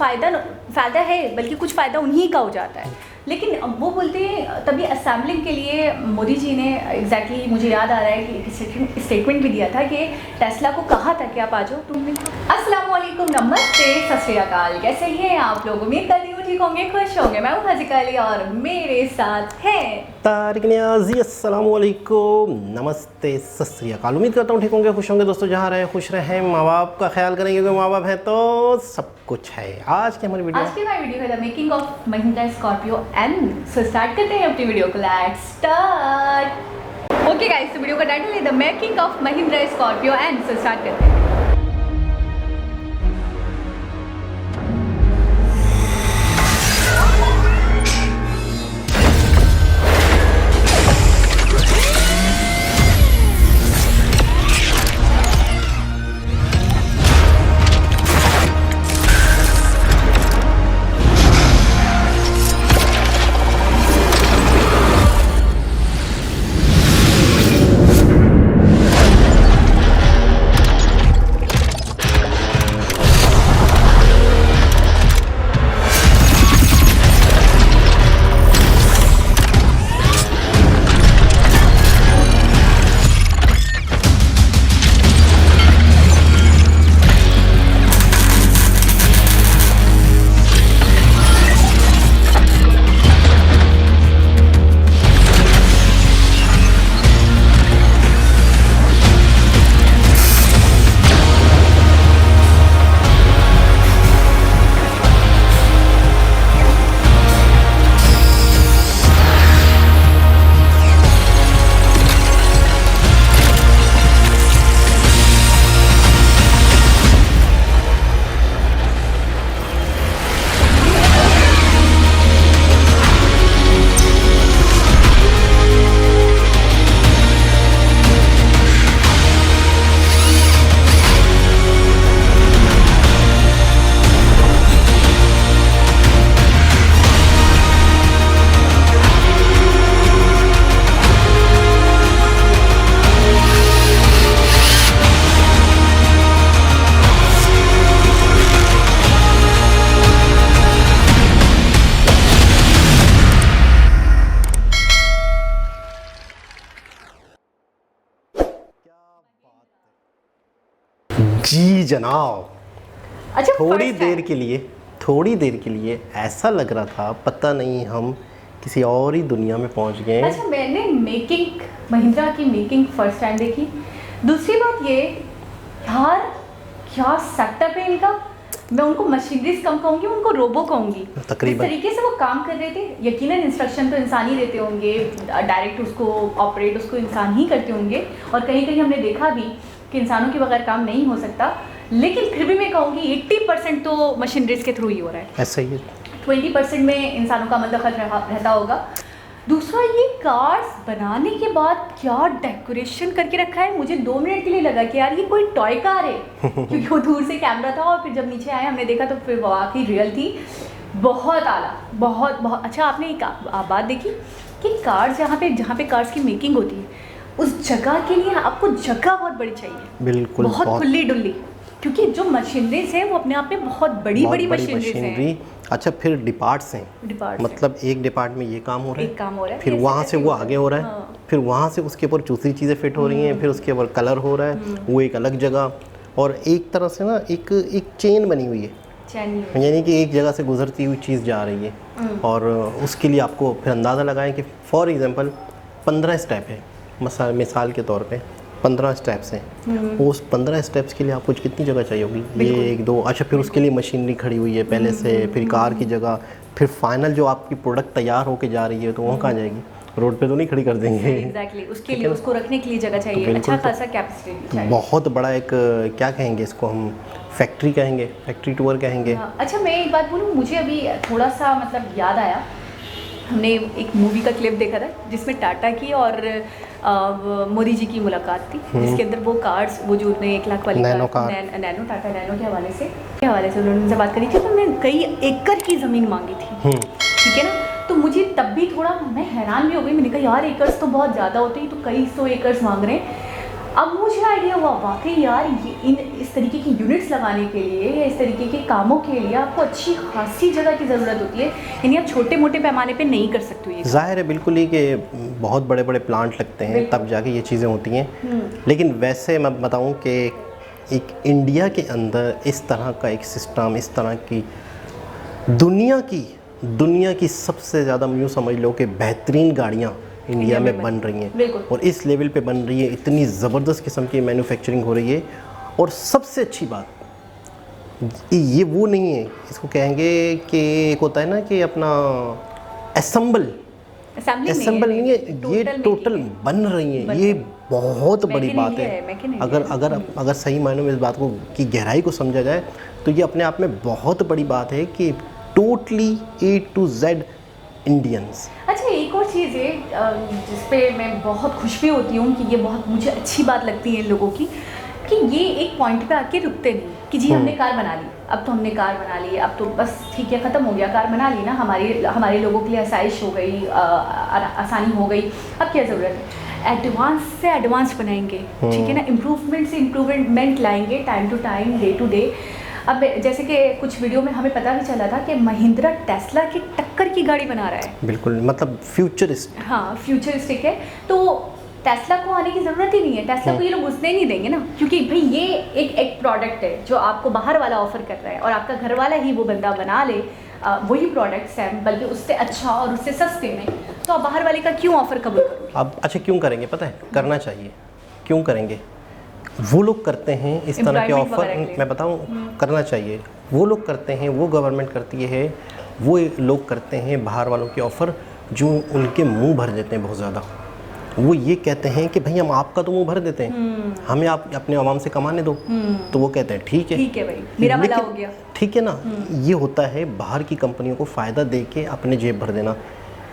फ़ायदा है, बल्कि कुछ फ़ायदा उन्हीं का हो जाता है। लेकिन वो बोलते हैं तभी असेंबलिंग के लिए मोदी जी ने एग्जैक्टली मुझे याद आ रहा है कि एक स्टेटमेंट भी दिया था कि टेस्ला को कहा था कि आप आ जाओ। तुमने अस्सलाम वालेकुम, नमस्ते, सत श्री अकाल, कैसे हैं आप लोग? उम्मीद करती हूँ ठीक होंगे, खुश होंगे। मैं हूँ हाजिका अली और मेरे साथ हैं तारिक नियाज़ी। अस्सलाम वालेकुम, नमस्ते, सत श्री अकाल। उम्मीद करता हूँ ठीक होंगे, खुश होंगे। दोस्तों जहाँ रहे खुश रहें, माँ बाप का ख्याल करेंगे क्योंकि माँ बाप हैं तो सब कुछ है। आज की हमारी वीडियो है the making of Mahindra Scorpio N. So start करते हैं अपनी वीडियो को। Let's start. ओके गाइस, तो वीडियो का टाइटल है the making of Mahindra Scorpio N. So start करते हैं। जी जनाब। अच्छा, थोड़ी देर के लिए ऐसा लग रहा था पता नहीं हम किसी और ही दुनिया में पहुंच गए। अच्छा, मैंने महिंद्रा की मेकिंग फर्स्ट टाइम देखी। दूसरी बात ये यार, क्या सेटअप है इनका। मैं उनको मशीनरीज कम कहूँगी, उनको रोबो कहूँगी। तकरीबन इस तरीके से वो काम कर रहे थे। यकीनन इंस्ट्रक्शन तो इंसान ही देते होंगे, डायरेक्ट उसको ऑपरेट उसको इंसान ही करते होंगे। और कहीं कहीं हमने देखा भी कि इंसानों के बगैर काम नहीं हो सकता। लेकिन फिर भी मैं कहूँगी 80% तो मशीनरीज के थ्रू ही हो रहा है। ऐसा ही है। 20% में इंसानों का दखल रहता होगा। दूसरा, ये कार्स बनाने के बाद क्या डेकोरेशन करके रखा है। मुझे 2 मिनट के लिए लगा कि यार ये कोई टॉय कार है क्योंकि वो दूर से कैमरा था और फिर जब नीचे आए हमने देखा तो फिर वाकई रियल थी। बहुत आला, बहुत बहुत अच्छा। आपने एक बात देखी कि कार्स जहाँ पे कार्स की मेकिंग होती है उस जगह के लिए आपको जगह बहुत बड़ी चाहिए। बिल्कुल, बहुत खुली डुल्ली, क्योंकि जो मशीनरीज हैं वो अपने आप में बहुत बड़ी मशीनरीज हैं। अच्छा, फिर डिपार्ट्स हैं, मतलब एक डिपार्ट में ये काम हो रहा है, फिर वहाँ से वो आगे हो रहा है। हाँ। फिर वहाँ से उसके ऊपर दूसरी चीज़ें फिट हो रही हैं, फिर उसके ऊपर कलर हो रहा है, वो एक अलग जगह। और एक तरह से ना एक चेन बनी हुई है, यानी कि एक जगह से गुजरती हुई चीज़ जा रही है। और उसके लिए आपको फिर अंदाज़ा लगाएं कि फॉर एग्जांपल 15 स्टेप है, मिसाल के तौर पे 15 स्टेप्स हैं। उस 15 स्टेप्स के लिए आपको कितनी जगह चाहिए होगी? ये 1 2। अच्छा, फिर उसके लिए मशीनरी खड़ी हुई है पहले से, फिर कार की जगह, फिर फाइनल जो आपकी प्रोडक्ट तैयार होके जा रही है तो वहाँ कहाँ जाएगी? रोड पे तो नहीं खड़ी कर देंगे। एग्जैक्टली, उसके लिए उसको रखने के लिए जगह चाहिए, अच्छा खासा कैपेसिटी चाहिए। बहुत बड़ा एक क्या कहेंगे इसको हम, फैक्ट्री कहेंगे, फैक्ट्री टूर कहेंगे। अच्छा, मैं एक बात बोलूँ, मुझे अभी थोड़ा सा मतलब याद आया। हमने एक मूवी का क्लिप देखा था जिसमें टाटा की और मोदी जी की मुलाकात थी, जिसके अंदर वो कार्स, वो जो उन्होंने 1 लाख वाली नैनो टाटा नैनो के हवाले से उन्होंने उनसे बात करी थी। तो उन्होंने कई एकड़ की ज़मीन मांगी थी, ठीक है ना। तो मुझे तब भी थोड़ा मैं हैरान भी हो गई। मैंने कहा यार एकड़ तो बहुत ज़्यादा होते हैं, तो कई 100 एकड़ मांग रहे हैं। अब मुझे आइडिया हुआ वाकई यार ये इस तरीके की यूनिट्स लगाने के लिए या इस तरीके के कामों के लिए आपको अच्छी खासी जगह की ज़रूरत होती है, यानी आप छोटे मोटे पैमाने पे नहीं कर सकते। ये जाहिर है बिल्कुल ही कि बहुत बड़े बड़े प्लांट लगते हैं तब जाके ये चीज़ें होती हैं। लेकिन वैसे मैं बताऊं कि एक इंडिया के अंदर इस तरह का एक सिस्टम, इस तरह की दुनिया की सबसे ज़्यादा यूँ समझ लो कि बेहतरीन गाड़ियाँ इंडिया में बन रही हैं और इस लेवल पे बन रही है, इतनी ज़बरदस्त किस्म की मैन्युफैक्चरिंग हो रही है। और सबसे अच्छी बात ये वो नहीं है, इसको कहेंगे कि एक होता है ना कि अपना असेंबल नहीं है, ये टोटल बन रही है। ये बहुत बड़ी बात है। अगर सही मायनों में इस बात को की गहराई को समझा जाए तो ये अपने आप में बहुत बड़ी बात है कि totally A to Z Indians. अच्छा, एक और चीज़ है जिस पे मैं बहुत खुश भी होती हूँ कि ये बहुत मुझे अच्छी बात लगती है इन लोगों की, कि ये एक पॉइंट पे आके रुकते नहीं कि जी हमने कार बना ली, अब तो हमने कार बना ली, अब तो बस ठीक है ख़त्म हो गया, कार बना ली ना, हमारे लोगों के लिए आसाइश हो गई, आसानी हो गई, अब क्या ज़रूरत है। एडवांस से एडवांस बनाएंगे, ठीक है ना, इम्प्रूवमेंट से इम्प्रूवमेंट लाएंगे, time to time, day to day. अब जैसे कि कुछ वीडियो में हमें पता भी चला था कि महिंद्रा टेस्ला की टक्कर की गाड़ी बना रहा है। बिल्कुल, मतलब फ्यूचरिस्टिक है। तो टेस्ला को आने की ज़रूरत ही नहीं है, टेस्ला को ये लोग घुसने नहीं देंगे ना, क्योंकि भाई ये एक प्रोडक्ट है जो आपको बाहर वाला ऑफर कर रहा है और आपका घर वाला ही वो बंदा बना ले वही प्रोडक्ट्स हैं, बल्कि उससे अच्छा और उससे सस्ते में, तो आप बाहर वाले का क्यों ऑफर कबूल करोगे? अब अच्छा क्यों करेंगे, पता है करना चाहिए, क्यों करेंगे? वो लोग करते हैं इस तरह के ऑफ़र, मैं बताऊं करना चाहिए। वो लोग करते हैं, वो गवर्नमेंट करती है, वो लोग करते हैं बाहर वालों के ऑफ़र जो उनके मुंह भर देते हैं बहुत ज़्यादा। वो ये कहते हैं कि भाई हम आपका तो मुंह भर देते हैं, हमें आप अपने आवाम से कमाने दो। तो वो कहते हैं ठीक है भाई, मेरा भला हो गया, ठीक है ना। ये होता है बाहर की कंपनियों को फ़ायदा दे के अपने जेब भर देना।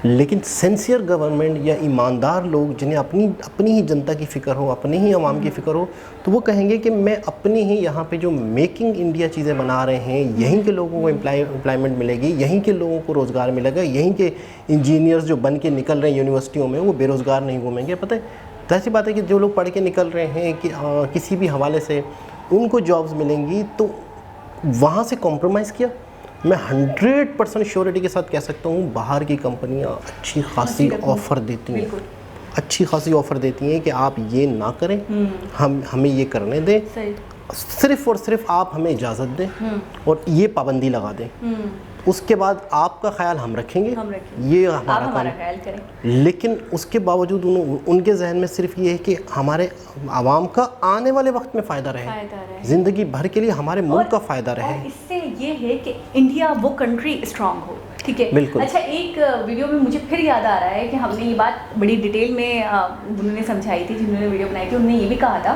लेकिन सिंसियर गवर्नमेंट या ईमानदार लोग जिन्हें अपनी ही जनता की फ़िक्र हो, अपनी ही आवाम की फ़िक्र हो, तो वो कहेंगे कि मैं अपनी ही यहाँ पे जो मेकिंग इंडिया चीज़ें बना रहे हैं, यहीं के लोगों को एम्प्लॉयमेंट मिलेगी, यहीं के लोगों को रोज़गार मिलेगा, यहीं के इंजीनियर्स जो बन के निकल रहे हैं यूनिवर्सिटियों में वो बेरोज़गार नहीं घूमेंगे। पता है, तो ऐसी बात है कि जो लोग पढ़ के निकल रहे हैं कि किसी भी हवाले से उनको जॉब्स मिलेंगी, तो वहाँ से कॉम्प्रोमाइज़ किया। मैं 100% श्योरिटी के साथ कह सकता हूँ बाहर की कंपनियाँ अच्छी खासी ऑफ़र देती हैं, अच्छी खासी ऑफ़र देती हैं कि आप ये ना करें, हमें ये करने दें, सिर्फ़ और सिर्फ आप हमें इजाज़त दें और ये पाबंदी लगा दें, उसके बाद आपका ख्याल हम रखेंगे, ये हमारा ख्याल करें। लेकिन उसके बावजूद उनके जहन में सिर्फ ये है कि हमारे आवाम का आने वाले वक्त में फ़ायदा रहे, ज़िंदगी भर के लिए हमारे मुल्क का फ़ायदा रहे। इससे ये है कि इंडिया वो कंट्री स्ट्रांग हो, ठीक है। बिल्कुल। अच्छा, एक वीडियो में मुझे फिर याद आ रहा है कि हमने ये बात बड़ी डिटेल में उन्होंने समझाई थी, जिन्होंने वीडियो बनाई थी, उन्होंने ये भी कहा था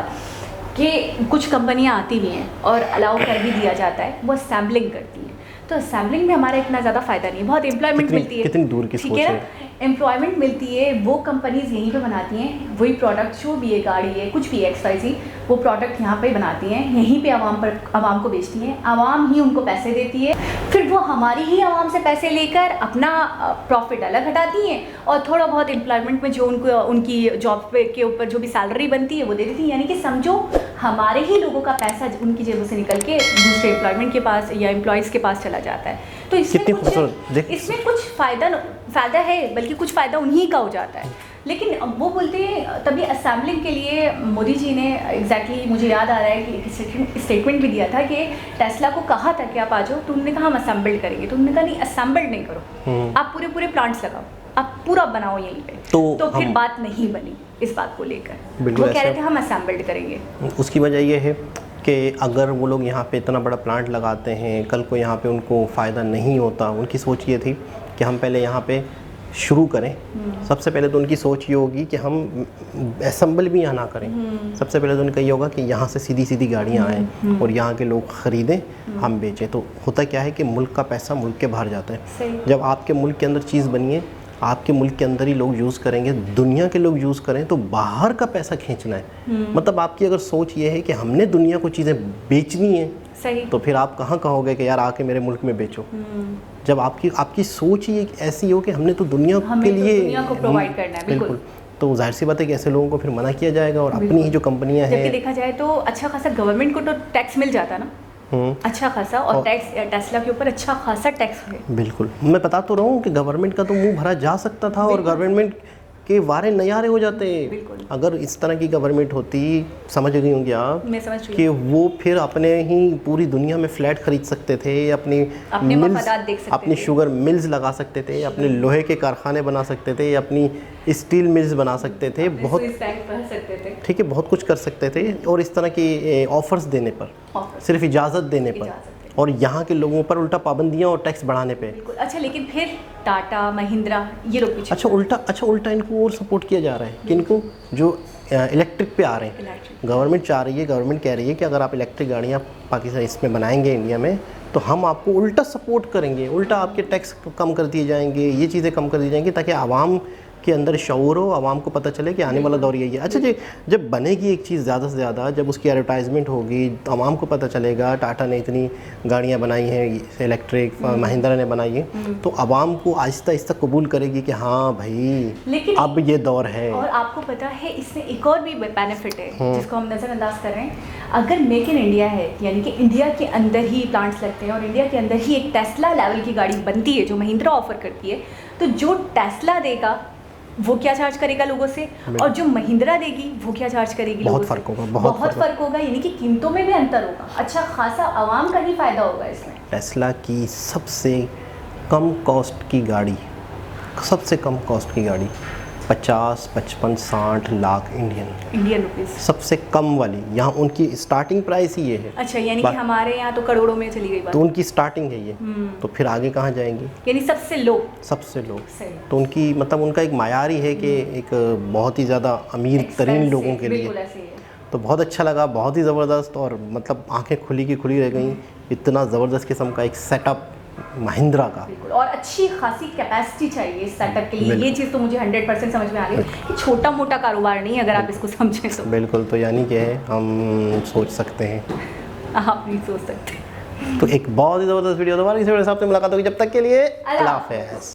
कि कुछ कंपनियाँ आती भी हैं और अलाउ कर भी दिया जाता है, वो असेंबलिंग करती हैं। तो असेंबलिंग में हमारा इतना ज़्यादा फ़ायदा नहीं है, बहुत एम्प्लॉयमेंट मिलती है, कितनी दूर की सोच है, एम्प्लॉयमेंट मिलती है, वो कंपनीज यहीं पे बनाती हैं वही प्रोडक्ट, जो भी है गाड़ी है कुछ भी XYZ, वो प्रोडक्ट यहाँ पे बनाती हैं, यहीं पे आवाम को बेचती हैं, आवाम ही उनको पैसे देती है, फिर वो हमारी ही आवाम से पैसे लेकर अपना प्रॉफिट अलग हटाती हैं और थोड़ा बहुत एम्प्लॉयमेंट में जो उनकी जॉब के ऊपर जो भी सैलरी बनती है वो दे देती हैं। यानी कि समझो हमारे ही लोगों का पैसा उनकी जेबों से निकल के दूसरे एम्प्लॉयमेंट के पास या एम्प्लॉयज़ के पास चला जाता है। तो इसमें कुछ फ़ायदा है, बल्कि कुछ फ़ायदा उन्हीं का हो जाता है। लेकिन वो बोलते हैं, तभी असेंबलिंग के लिए मोदी जी ने एग्जैक्टली मुझे याद आ रहा है कि स्टेटमेंट भी दिया था कि टेस्ला को कहा था कि आप आ जाओ, तो उन्होंने कहा हम असेंबल्ड करेंगे, तो उन्होंने कहा नहीं, असेंबल्ड नहीं करो, आप पूरे प्लांट्स लगाओ, आप पूरा बनाओ यहीं पे। तो फिर बात नहीं बनी इस बात को लेकर, वो कह रहे थे हम असेंबल्ड करेंगे। उसकी वजह ये है कि अगर वो लोग यहाँ पे इतना बड़ा प्लांट लगाते हैं, कल को यहाँ पे उनको फ़ायदा नहीं होता। उनकी सोच ये थी कि हम पहले यहाँ पे शुरू करें। सबसे पहले तो उनकी सोच ये होगी कि हम असेंबल भी यहाँ ना करें। सबसे पहले तो उनका ये होगा कि यहाँ से सीधी सीधी गाड़ियाँ आएँ और यहाँ के लोग ख़रीदें, हम बेचें। तो होता क्या है कि मुल्क का पैसा मुल्क के बाहर जाता है। जब आपके मुल्क के अंदर चीज़ बनी है, आपके मुल्क के अंदर ही लोग यूज़ करेंगे, दुनिया के लोग यूज़ करें, तो बाहर का पैसा खींचना है। मतलब आपकी अगर सोच ये है कि हमने दुनिया को चीज़ें बेचनी है, सही, तो फिर आप कहाँ कहोगे कि यार आके मेरे मुल्क में बेचो। जब आपकी सोच ही ऐसी हो कि हमने तो दुनिया के लिए दुनिया को प्रोवाइड करना है। बिल्कुल। तो जाहिर सी बात है कि ऐसे लोगों को फिर मना किया जाएगा और अपनी ही जो कंपनियां हैं, जबकि देखा जाए तो अच्छा खासा गवर्नमेंट को तो टैक्स मिल जाता ना, अच्छा खासा, और टैक्स टेस्ला के ऊपर अच्छा खासा टैक्स है। बिल्कुल, मैं बता तो रहा हूँ कि गवर्नमेंट का तो मुंह भरा जा सकता था और गवर्नमेंट के वारे नयारे हो जाते। अगर इस तरह की गवर्नमेंट होती, समझ गई होंगी आप, मैं समझ रही कि वो फिर अपने ही पूरी दुनिया में फ्लैट खरीद सकते थे, अपनी मिल्स, अपनी शुगर मिल्स लगा सकते थे, अपने लोहे के कारखाने बना सकते थे, अपनी स्टील मिल्स बना सकते थे, बहुत ठीक है, बहुत कुछ कर सकते थे। और इस तरह की ऑफर्स देने पर, सिर्फ इजाज़त देने पर, और यहाँ के लोगों पर उल्टा पाबंदियाँ और टैक्स बढ़ाने पे। अच्छा, लेकिन फिर टाटा, महिंद्रा, ये लोग पीछे। अच्छा उल्टा इनको और सपोर्ट किया जा रहा है कि इनको जो इलेक्ट्रिक पे आ रहे हैं, गवर्नमेंट चाह रही है, गवर्नमेंट कह रही है कि अगर आप इलेक्ट्रिक गाड़ियाँ पाकिस्तान इसमें बनाएंगे इंडिया में, तो हम आपको उल्टा सपोर्ट करेंगे, उल्टा आपके टैक्स कम कर दिए जाएंगे, ये चीज़ें कम कर दी जाएंगी, ताकि आवाम के अंदर शऊर हो, आवाम को पता चले कि आने वाला दौर यही है। अच्छा जी, जब बनेगी एक चीज़ ज़्यादा से ज़्यादा, जब उसकी एडवर्टाइजमेंट होगी, तो आवाम को पता चलेगा टाटा ने इतनी गाड़ियाँ बनाई हैं इलेक्ट्रिक, महिंद्रा ने बनाई है, तो आवाम को आहिस्ता आहिस्ता कबूल करेगी कि हाँ भाई अब ये दौर है। और आपको पता है इसमें एक और भी बेनिफिट है जिसको हम नज़रअंदाज कर रहे हैं। अगर मेक इन इंडिया है, यानी कि इंडिया के अंदर ही प्लांट्स लगते हैं और इंडिया के अंदर ही एक टेस्ला लेवल की गाड़ी बनती है जो महिंद्रा ऑफर करती है, तो जो टेस्ला देगा वो क्या चार्ज करेगा लोगों से, और जो महिंद्रा देगी वो क्या चार्ज करेगी लोगों से। फर्क होगा, बहुत फर्क होगा, यानी कि कीमतों में भी अंतर होगा। अच्छा खासा आवाम का ही फायदा होगा इसमें। टेस्ला की सबसे कम कॉस्ट की गाड़ी, सबसे कम कॉस्ट की गाड़ी 50, 55, 60 लाख इंडियन रुपीस, सबसे कम वाली, यहाँ उनकी स्टार्टिंग प्राइस ही ये है। अच्छा, यानी कि हमारे यहाँ तो करोड़ों में चली गई बात। तो उनकी स्टार्टिंग है ये, तो फिर आगे कहाँ जाएंगी, यानी सबसे लो। तो उनकी मतलब उनका एक मायार ही है कि एक बहुत ही ज़्यादा अमीर तरीन लोगों के लिए। तो बहुत अच्छा लगा, बहुत ही ज़बरदस्त, और मतलब आंखें खुली की खुली रह गई, इतना ज़बरदस्त किस्म का एक सेटअप महिंद्रा का, और अच्छी खासी कैपेसिटी चाहिए इस सेटअप के लिए। ये चीज़ तो मुझे 100% समझ में आ गई कि छोटा मोटा कारोबार नहीं, अगर आप इसको समझें तो। बिल्कुल, तो यानी कि हम सोच सकते हैं, आप नहीं सोच सकते। तो एक बहुत ही ज़बरदस्त वीडियो, दोबारा किसी वीडियो से आपसे मुलाकात होगी, जब तक के लिए अल्लाह हाफ़िज़।